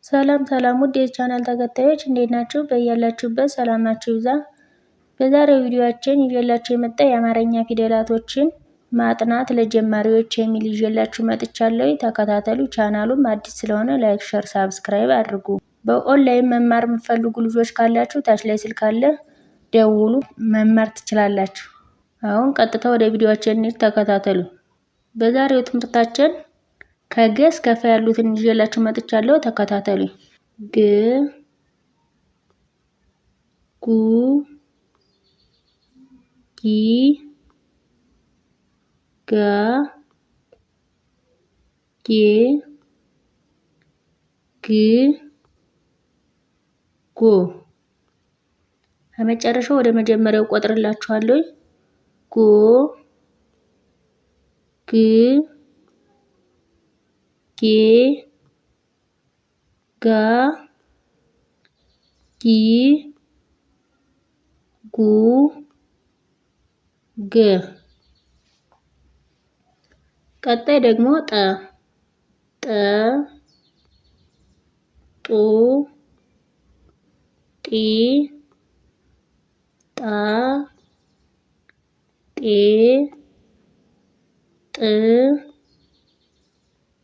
ሰላም ሰላም ውድ የቻናል ተከታዮች እንዴት ናችሁ? በያላችሁበት ሰላማችሁ ይብዛ። በዛሬው ቪዲዮአችን ይዤላችሁ የመጣ የአማርኛ ፊደላቶችን ማጥናት ለጀማሪዎች የሚል ይዤላችሁ መጥቻለሁ። ተከታተሉ። ቻናሉም አዲስ ስለሆነ ላይክ፣ ሼር፣ ሰብስክራይብ አድርጉ። በኦንላይን መማር የምትፈልጉ ልጆች ካላችሁ ታች ላይ ስልክ አለ፣ ደውሉ፣ መማር ትችላላችሁ። አሁን ቀጥታ ወደ ቪዲዮአችን እንሂድ፣ ተከታተሉ። በዛሬው ትምህርታችን ከገ እስከ ፈ ያሉትን ይዤላችሁ መጥቻለሁ። ተከታተሉ። ግ ጉ ጊ ጋ ጌ ግ ጎ። ከመጨረሻው ወደ መጀመሪያው ቆጥርላችኋለሁ። ጎ ግ ጌ ጋ ጊ ጉ ግ። ቀጣይ ደግሞ ጠ ጠ ጡ ጢ ጣ ጤ ጥ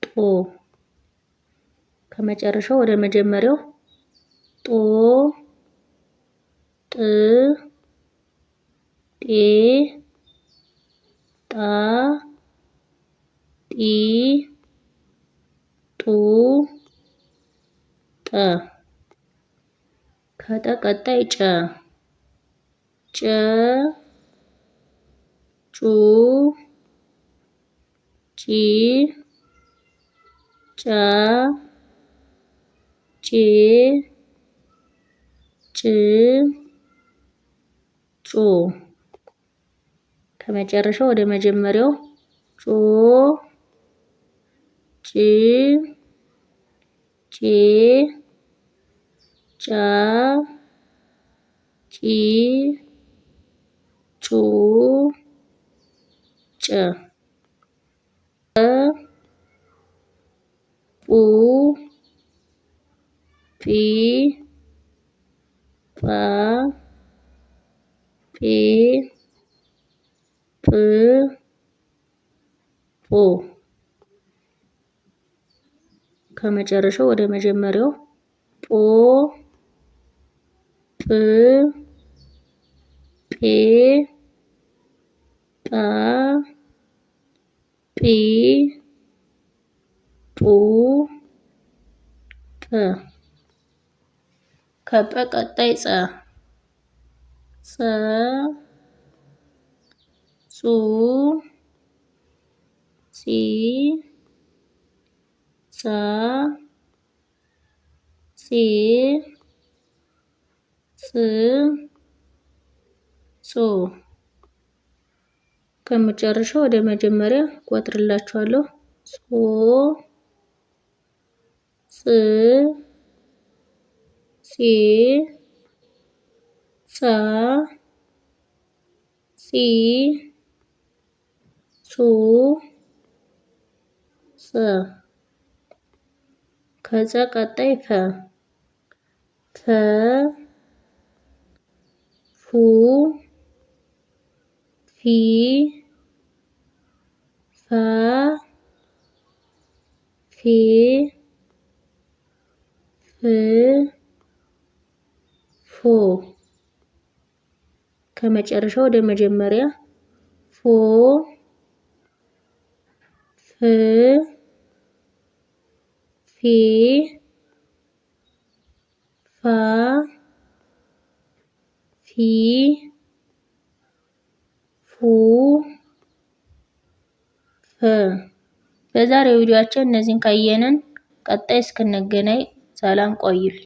ጦ። ከመጨረሻው ወደ መጀመሪያው ጦ ጥ ጤ ጣ ጢ ጡ ጠ። ከጠ ቀጣይ ጨ ጨ ጩ ጪ ጫ ጬ ጭ ጮ። ከመጨረሻው ወደ መጀመሪያው ጮ ጭ ጬ ጫ ጪ ጩ ጨ። ጱ ጲ ጳ ጴ ጵ ጶ። ከመጨረሻው ወደ መጀመሪያው ጶ ጵ ጴ ጳ ጲ ጱ ጰ። ከጰ ቀጣይ ጸ ጸ ጹ ጺ ጻ ጼ ጽ ጾ። ከመጨረሻው ወደ መጀመሪያ ቆጥርላችኋለሁ። ጾ ጽ ጼ ጻ ጺ ጹ ጸ። ከጸ ቀጣይ ፈ ፈ ፉ ፊ ፋ ፌ ፍ ፎ። ከመጨረሻው ወደ መጀመሪያ ፎ ፍ ፌ ፋ ፊ ፉ ፈ። በዛሬው ቪዲዮአችን እነዚህን ካየንን ቀጣይ እስክንገናኝ ሰላም ቆዩልኝ።